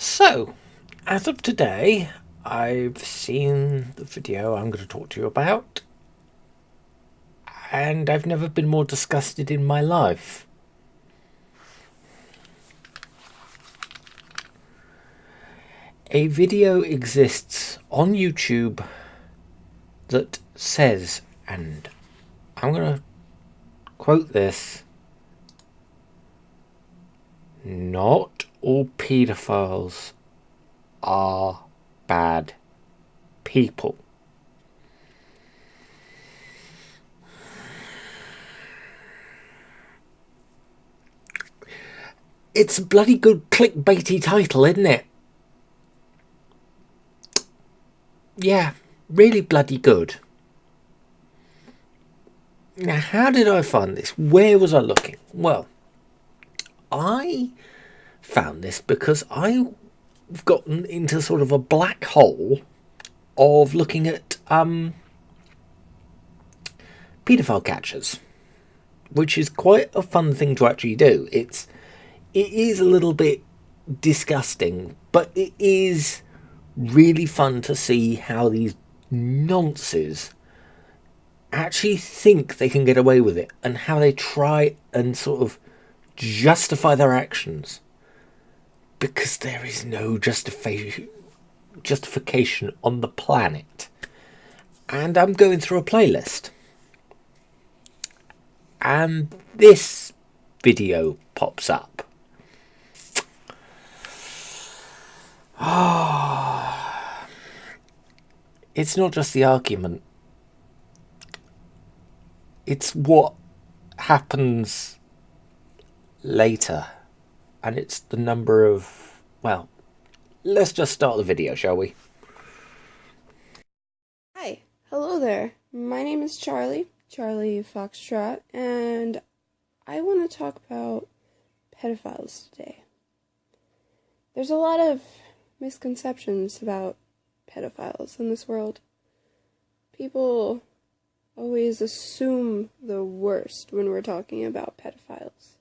So, as of today, I've seen the video I'm going to talk to you about, and I've never been more disgusted in my life. A video exists on YouTube that says, and I'm going to quote this, "Not all pedophiles are bad people." It's a bloody good clickbaity title, isn't it? Yeah, really bloody good. Now, how did I find this? Where was I looking? Well, I found this because I've gotten into sort of a black hole of looking at paedophile catchers, which is quite a fun thing to actually do. It is a little bit disgusting, but it is really fun to see how these nonces actually think they can get away with it, and how they try and sort of justify their actions, because there is no justification on the planet. And I'm going through a playlist, and this video pops up. It's not just the argument, it's what happens later, and it's the number of, well, let's just start the video, shall we? Hi, hello there. My name is Charlie Foxtrot, and I want to talk about pedophiles today. There's a lot of misconceptions about pedophiles in this world. People always assume the worst when we're talking about pedophiles.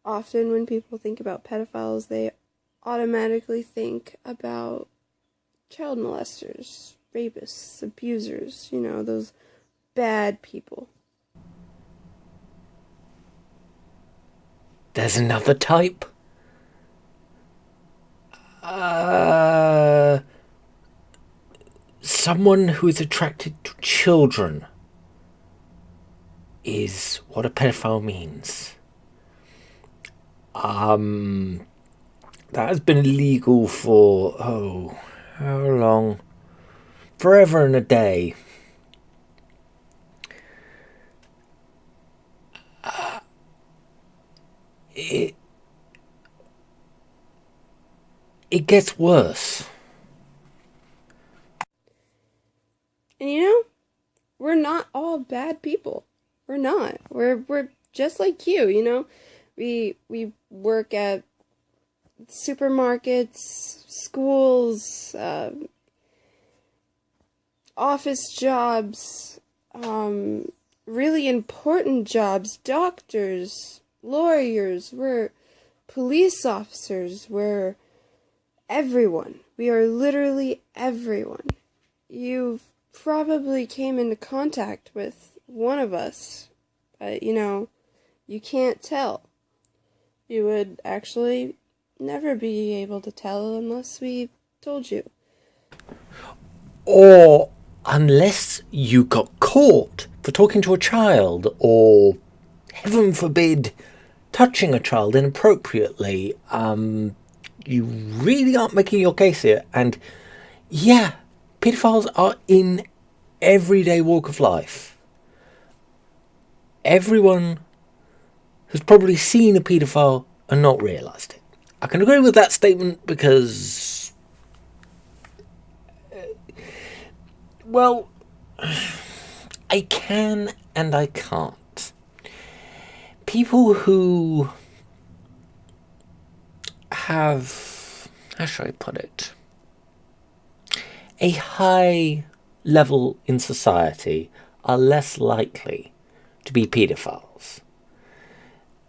Often when people think about pedophiles, they automatically think about child molesters, rapists, abusers, those bad people. There's another type. Someone who is attracted to children is what a pedophile means. That has been illegal for, how long? Forever and a day. It gets worse. And we're not all bad people. We're not. We're just like you, We work at supermarkets, schools, office jobs, really important jobs, doctors, lawyers, we're police officers, we're everyone. We are literally everyone. You've probably came into contact with one of us, but you can't tell. You would actually never be able to tell unless we told you. Or unless you got caught for talking to a child, or, heaven forbid, touching a child inappropriately. You really aren't making your case here. And yeah, pedophiles are in everyday walk of life. Everyone has probably seen a paedophile and not realised it. I can agree with that statement because, well, I can and I can't. People who have, how should I put it, a high level in society are less likely to be paedophiles.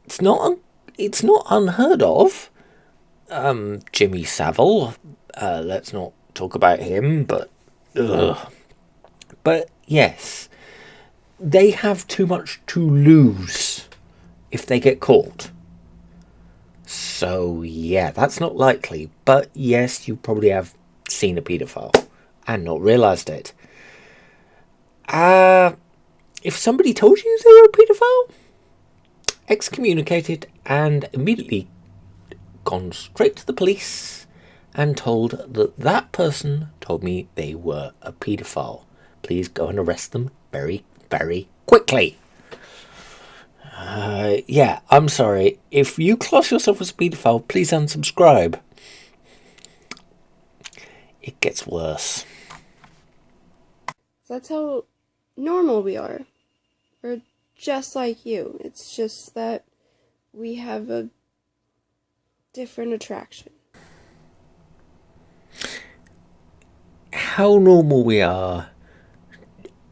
It's not unheard of. Jimmy Savile. Let's not talk about him, but ugh. But yes, they have too much to lose if they get caught. So yeah, that's not likely. But yes, you probably have seen a paedophile and not realised it. If somebody told you they were a paedophile, excommunicated and immediately gone straight to the police and told that that person told me they were a paedophile. Please go and arrest them very, very quickly. Yeah, I'm sorry. If you class yourself as a paedophile, please unsubscribe. It gets worse. That's how normal we are. We're just like you. It's just that we have a different attraction. How normal we are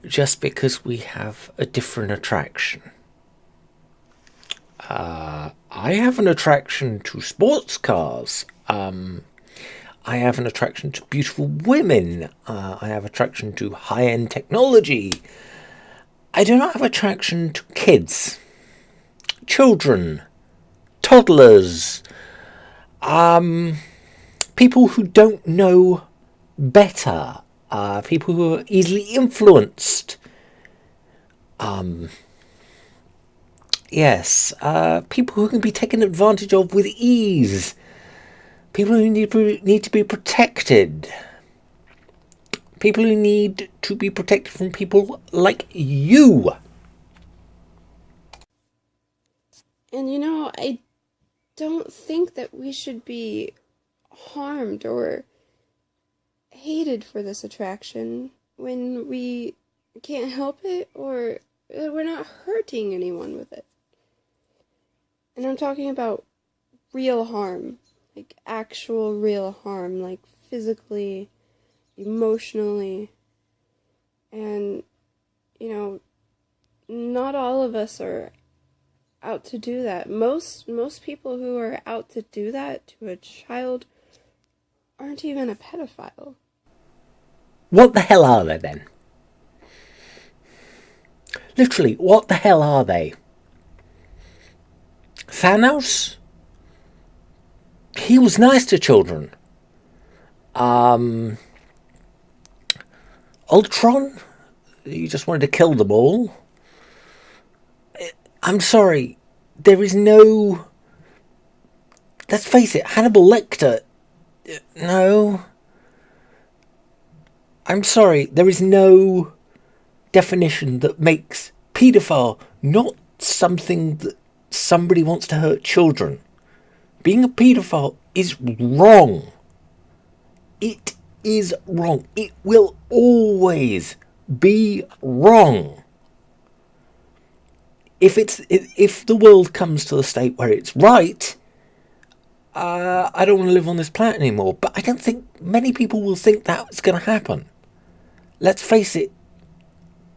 just because we have a different attraction. I have an attraction to sports cars. I have an attraction to beautiful women. I have attraction to high-end technology. I do not have attraction to kids, children, toddlers, people who don't know better, people who are easily influenced. Yes, people who can be taken advantage of with ease. People who need to be protected. People who need to be protected from people like you. And I don't think that we should be harmed or hated for this attraction when we can't help it or we're not hurting anyone with it. And I'm talking about real harm, like actual real harm, like physically, emotionally, and, not all of us are out to do that. Most people who are out to do that to a child aren't even a pedophile. What the hell are they then? Literally, what the hell are they? Thanos? He was nice to children. Ultron? You just wanted to kill them all? I'm sorry. There is no... Let's face it, Hannibal Lecter... No. I'm sorry, there is no definition that makes paedophile not something that somebody wants to hurt children. Being a paedophile is wrong. It is wrong. It will always be wrong. If the world comes to the state where it's right, I don't want to live on this planet anymore. But I don't think many people will think that's going to happen. Let's face it,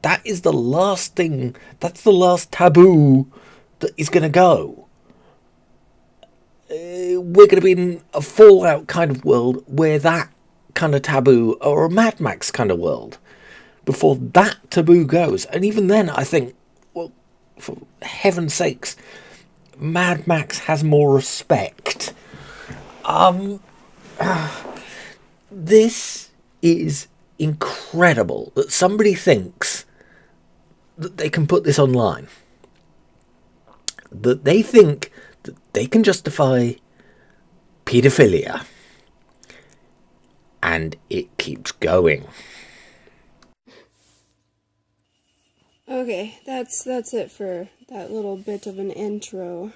that is the last thing, that's the last taboo that is going to go. We're going to be in a Fallout kind of world where that kind of taboo, or a Mad Max kind of world, before that taboo goes. And even then, I think, well, for heaven's sakes, Mad Max has more respect. This is incredible that somebody thinks that they can put this online. That they think that they can justify paedophilia. And it keeps going. Okay, that's it for that little bit of an intro.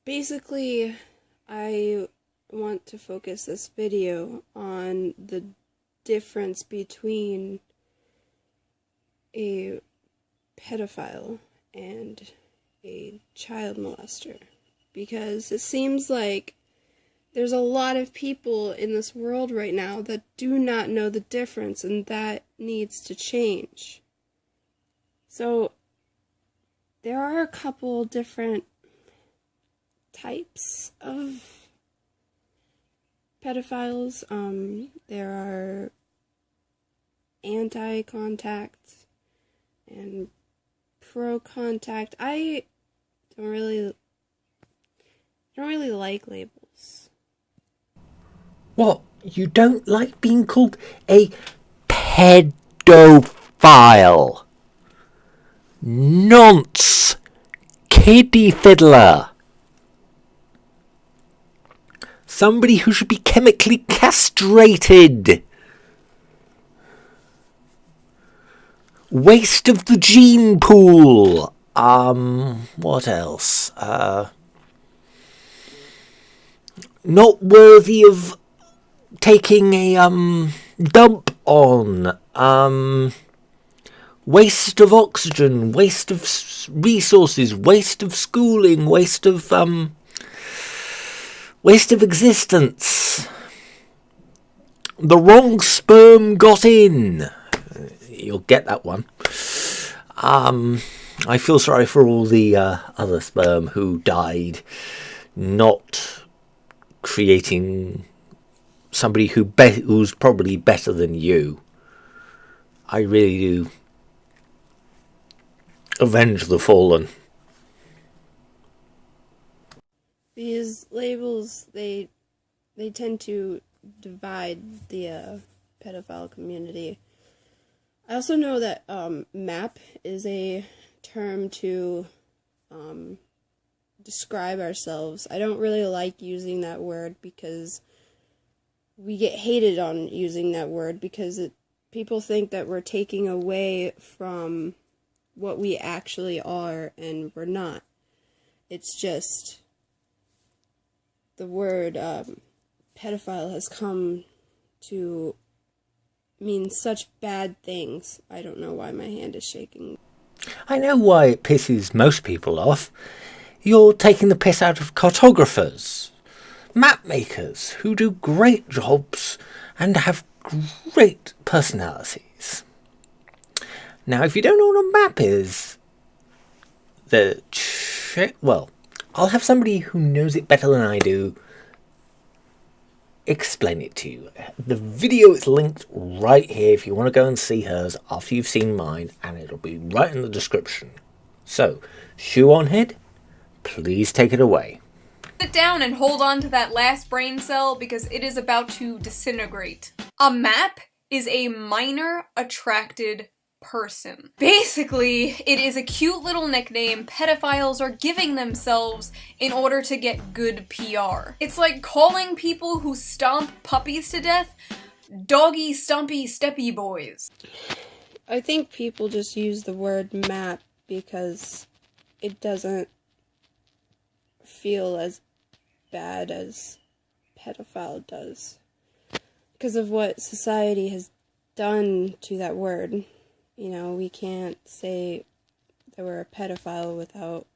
Basically, I want to focus this video on the difference between a pedophile and a child molester, because it seems like there's a lot of people in this world right now that do not know the difference, and that needs to change. So there are a couple different types of pedophiles. There are anti-contact and pro-contact. I don't really like labels. What? You don't like being called a pedophile? Nonce! Kiddie fiddler! Somebody who should be chemically castrated! Waste of the gene pool! What else? Not worthy of taking a, dump on. Waste of oxygen, waste of resources, waste of schooling, waste of existence. The wrong sperm got in. You'll get that one. I feel sorry for all the other sperm who died not creating somebody who's probably better than you. I really do. Avenge the fallen. These labels, they tend to divide the pedophile community. I also know that MAP is a term to describe ourselves. I don't really like using that word because we get hated on using that word because people think that we're taking away from what we actually are, and we're not. It's just the word pedophile has come to mean such bad things. I don't know why my hand is shaking. I know why it pisses most people off. You're taking the piss out of cartographers, map makers who do great jobs and have great personalities. Now, if you don't know what a map is, I'll have somebody who knows it better than I do explain it to you. The video is linked right here if you want to go and see hers after you've seen mine, and it'll be right in the description. So, shoe on head, please take it away. Sit down and hold on to that last brain cell because it is about to disintegrate. A map is a minor attracted person. Basically, it is a cute little nickname pedophiles are giving themselves in order to get good PR. It's like calling people who stomp puppies to death doggy stumpy steppy boys. I think people just use the word map because it doesn't feel as bad as pedophile does. Because of what society has done to that word. You know, we can't say that we're a pedophile without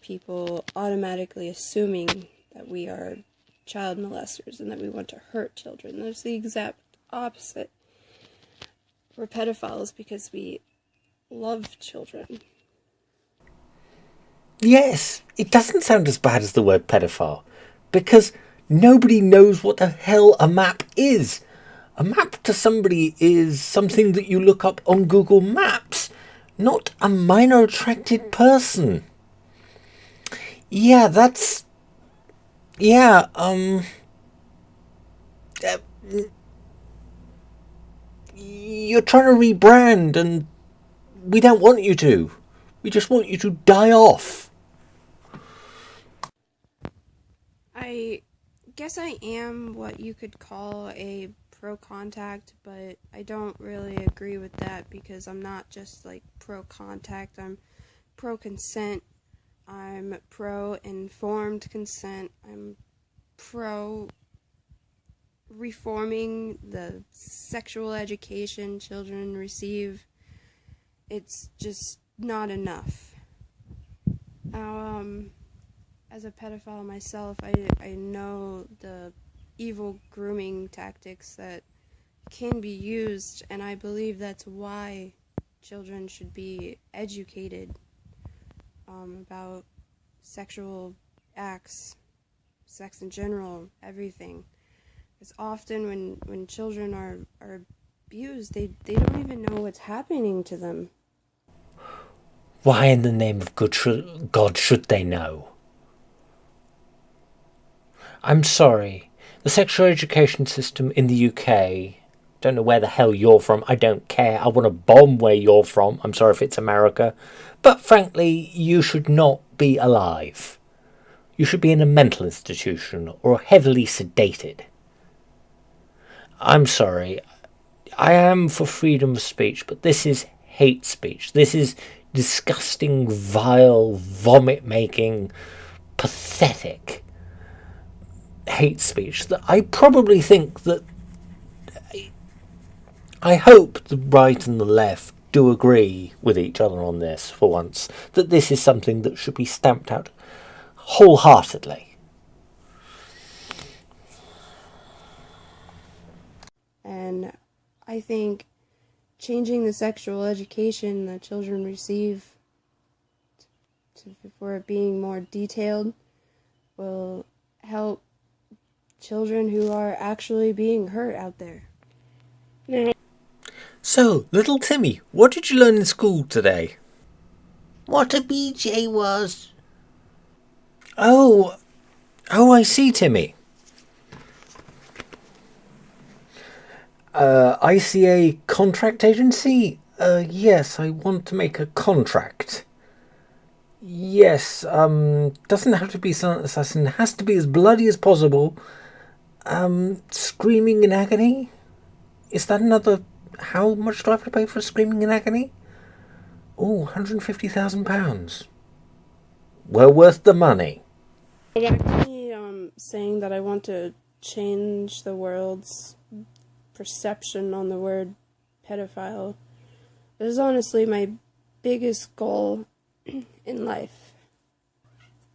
people automatically assuming that we are child molesters and that we want to hurt children. That's the exact opposite. We're pedophiles because we love children. Yes, it doesn't sound as bad as the word pedophile, because nobody knows what the hell a map is. A map to somebody is something that you look up on Google Maps, not a minor attracted person. Yeah, that's... Yeah, you're trying to rebrand, and we don't want you to. We just want you to die off. I guess I am what you could call a pro-contact, but I don't really agree with that because I'm not just like pro-contact, I'm pro-consent, I'm pro-informed consent, I'm pro-reforming the sexual education children receive. It's just not enough. Now, as a pedophile myself, I know the evil grooming tactics that can be used, and I believe that's why children should be educated about sexual acts sex in general, everything. Because often when children are abused, they don't even know what's happening to them. Why in the name of God should they know? I'm sorry. The sexual education system in the UK, don't know where the hell you're from, I don't care. I want to bomb where you're from. I'm sorry if it's America. But frankly, you should not be alive. You should be in a mental institution or heavily sedated. I'm sorry. I am for freedom of speech, but this is hate speech. This is disgusting, vile, vomit-making, pathetic hate speech that I probably think that I hope the right and the left do agree with each other on this for once, that this is something that should be stamped out wholeheartedly. And I think changing the sexual education that children receive for it being more detailed will help children who are actually being hurt out there. Now, So, little Timmy, what did you learn in school today? What a BJ was. Oh, I see, Timmy. ICA contract agency? Yes, I want to make a contract. Yes, doesn't have to be silent assassin, has to be as bloody as possible. Screaming in agony? Is that another... How much do I have to pay for screaming in agony? Oh, £150,000. Well worth the money. I'm actually saying that I want to change the world's perception on the word pedophile. This is honestly my biggest goal in life.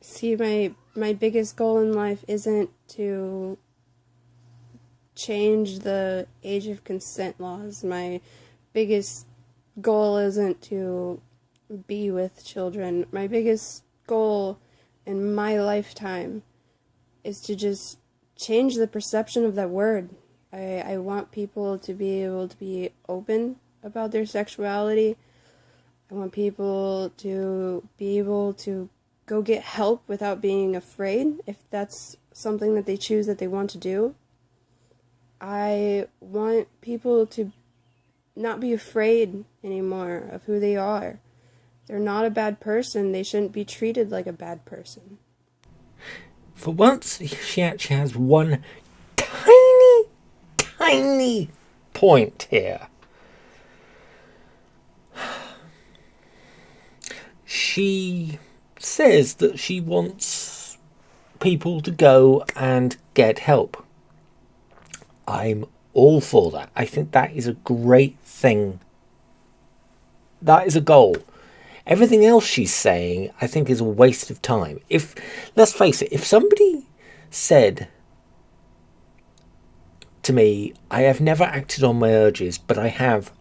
See, my biggest goal in life isn't to change the age of consent laws. My biggest goal isn't to be with children. My biggest goal in my lifetime is to just change the perception of that word. I want people to be able to be open about their sexuality. I want people to be able to go get help without being afraid if that's something that they choose that they want to do. I want people to not be afraid anymore of who they are. They're not a bad person. They shouldn't be treated like a bad person. For once, she actually has one tiny point here. She says that she wants people to go and get help. I'm all for that. I think that is a great thing. That is a goal. Everything else she's saying, I think, is a waste of time. Let's face it, if somebody said to me, I have never acted on my urges, but I have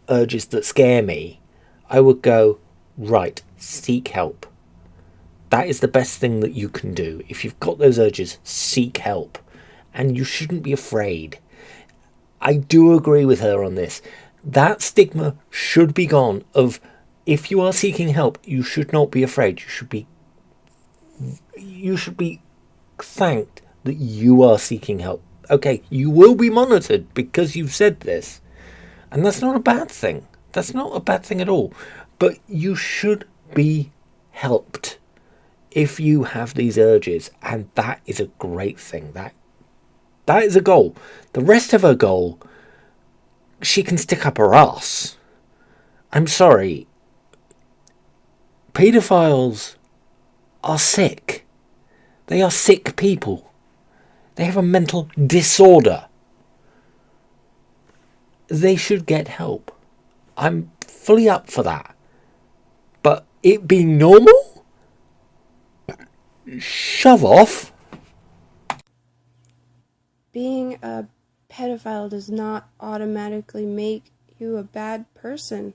urges that scare me, I would go, right, seek help. That is the best thing that you can do. If you've got those urges, seek help. And you shouldn't be afraid. I do agree with her on this. That stigma should be gone of, if you are seeking help, you should not be afraid. You should be thanked that you are seeking help. Okay, you will be monitored because you've said this. And that's not a bad thing. That's not a bad thing at all. But you should be helped if you have these urges. And that is a great thing. That is a goal. The rest of her goal, she can stick up her ass. I'm sorry. Pedophiles are sick. They are sick people. They have a mental disorder. They should get help. I'm fully up for that. But it being normal? Shove off. Being a pedophile does not automatically make you a bad person.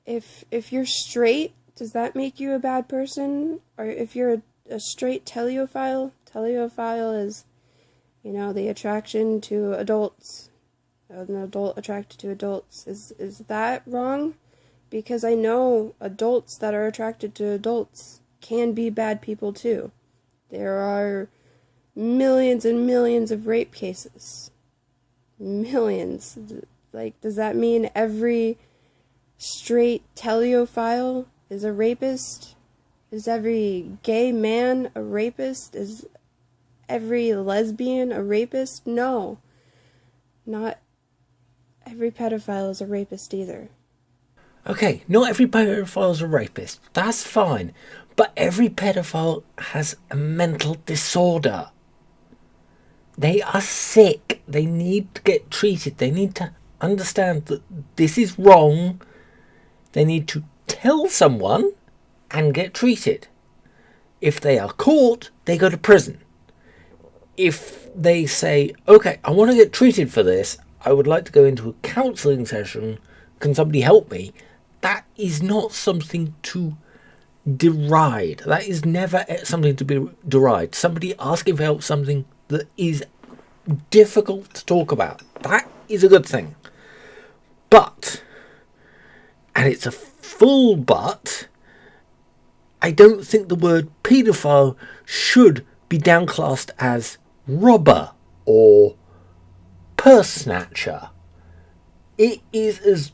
If you're straight, does that make you a bad person? Or if you're a a straight teleophile. Teleophile is, the attraction to adults. An adult attracted to adults. Is that wrong? Because I know adults that are attracted to adults can be bad people too. There are millions and millions of rape cases. Millions. Like, does that mean every straight teleophile is a rapist? Is every gay man a rapist? Is every lesbian a rapist? No. Not every pedophile is a rapist either. Okay, not every pedophile is a rapist. That's fine. But every pedophile has a mental disorder. They are sick. They need to get treated. They need to understand that this is wrong. They need to tell someone and get treated. If they are caught, they go to prison. If they say, okay, I want to get treated for this, I would like to go into a counselling session, can somebody help me? That is not something to deride. That is never something to be derided. Somebody asking for help, something that is difficult to talk about. That is a good thing. But, and it's a full but, I don't think the word paedophile should be downclassed as robber or purse snatcher. It is as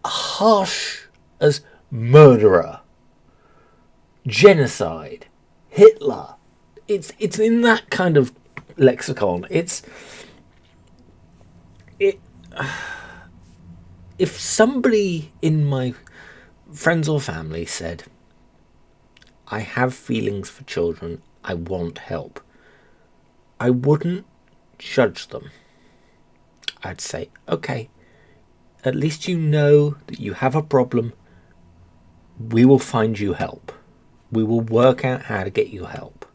harsh as murderer, genocide, Hitler. It's in that kind of lexicon. If somebody in my friends or family said, I have feelings for children, I want help, I wouldn't judge them. I'd say, okay, at least you know that you have a problem. We will find you help. We will work out how to get you help.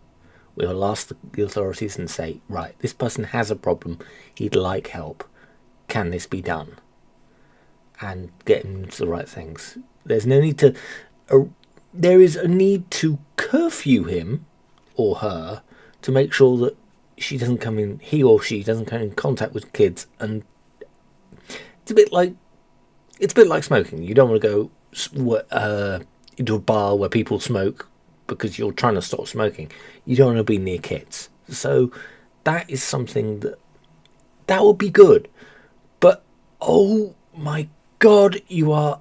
We will ask the authorities and say, right, this person has a problem. He'd like help. Can this be done? And get him to the right things. There's no need to... there is a need to curfew him or her to make sure that he or she doesn't come in contact with kids. And it's a bit like smoking. You don't want to go into a bar where people smoke because you're trying to stop smoking. You don't want to be near kids. So that is something that would be good. But oh my God, you are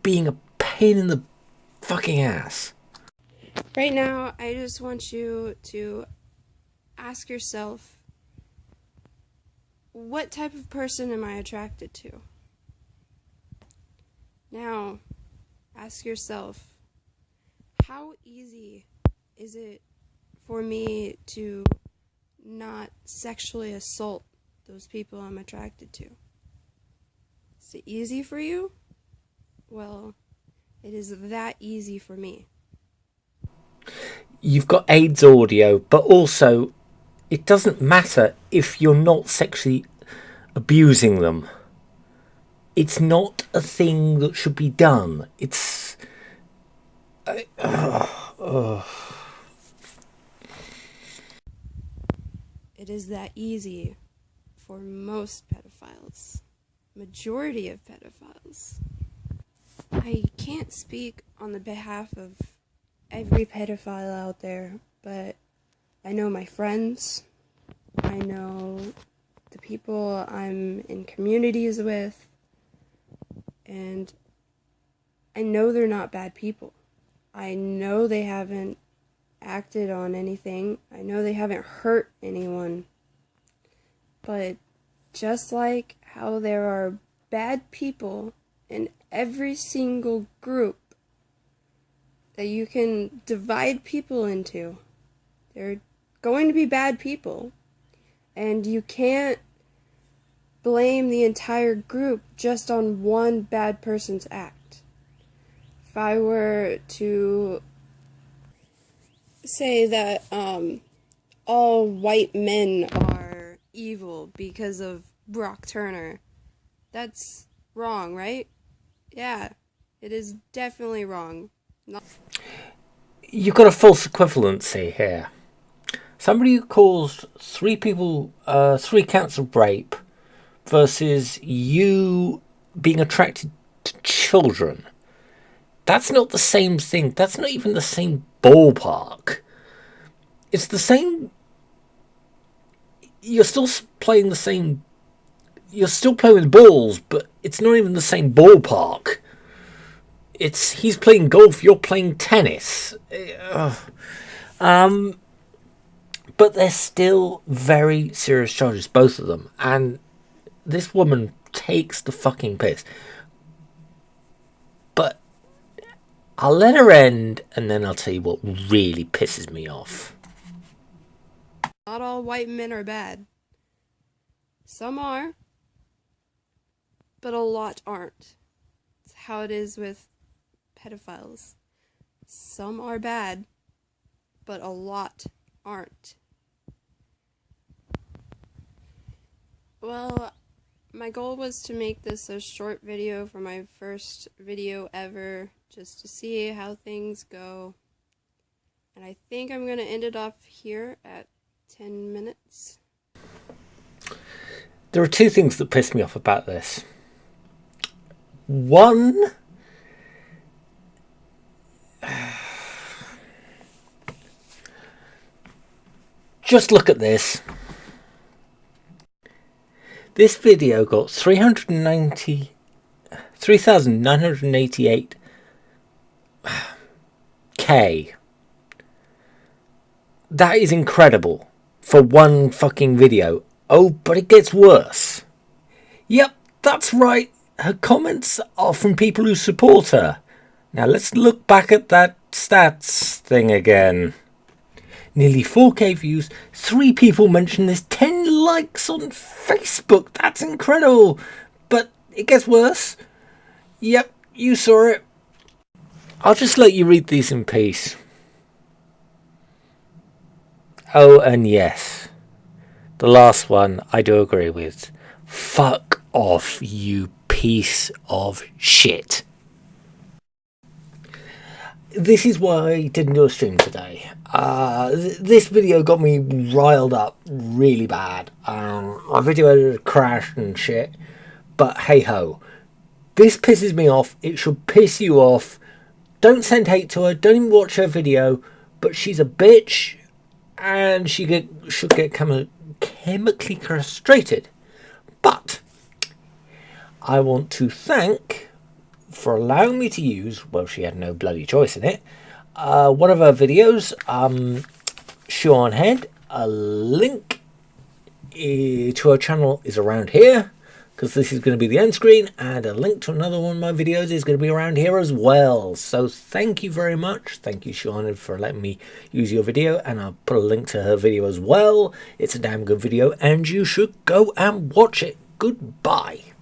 being a pain in the fucking ass. Right now, I just want you to ask yourself, what type of person am I attracted to? Now, ask yourself, how easy is it for me to not sexually assault those people I'm attracted to? Is it easy for you? Well, it is that easy for me. You've got AIDS audio, but also it doesn't matter if you're not sexually abusing them. It's not a thing that should be done. It is that easy for most pedophiles. Majority of pedophiles. I can't speak on the behalf of every pedophile out there, but I know my friends, I know the people I'm in communities with, and I know they're not bad people. I know they haven't acted on anything. I know they haven't hurt anyone. But just like how there are bad people in every single group that you can divide people into, there are going to be bad people. And you can't blame the entire group just on one bad person's act. If I were to say that all white men are evil because of Brock Turner, that's wrong, right? Yeah, it is definitely wrong. you've got a false equivalency here. Somebody who caused 3 people 3 counts of rape versus you being attracted to children. That's not the same thing. That's not even the same ballpark. It's the same. You're still playing the same. You're still playing with balls, but it's not even the same ballpark. He's playing golf, you're playing tennis. But they're still very serious charges, both of them. And this woman takes the fucking piss. But I'll let her end, and then I'll tell you what really pisses me off. Not all white men are bad. Some are, but a lot aren't. It's how it is with pedophiles. Some are bad, but a lot aren't. Well, my goal was to make this a short video for my first video ever, just to see how things go. And I think I'm going to end it off here at 10 minutes. There are 2 things that piss me off about this. One, just look at this. This video got 3,988 K. That is incredible for one fucking video. Oh, but it gets worse. Yep, that's right. Her comments are from people who support her. Now let's look back at that stats thing again. Nearly 4K views, 3 people mentioned this, 10 likes on Facebook. That's incredible. But it gets worse. Yep, you saw it. I'll just let you read these in peace. Oh, and yes, the last one I do agree with. Fuck off, you piece of shit. This is why I didn't do a stream today. This video got me riled up really bad. My video editor crashed and shit. But hey ho. This pisses me off. It should piss you off. Don't send hate to her. Don't even watch her video. But she's a bitch. And she should get chemically castrated. But I want to thank for allowing me to use, well, she had no bloody choice in it, one of her videos, Sean Head. A link to her channel is around here, because this is going to be the end screen, and a link to another one of my videos is going to be around here as well. So thank you very much. Thank you, Sean, for letting me use your video, and I'll put a link to her video as well. It's a damn good video, and you should go and watch it. Goodbye.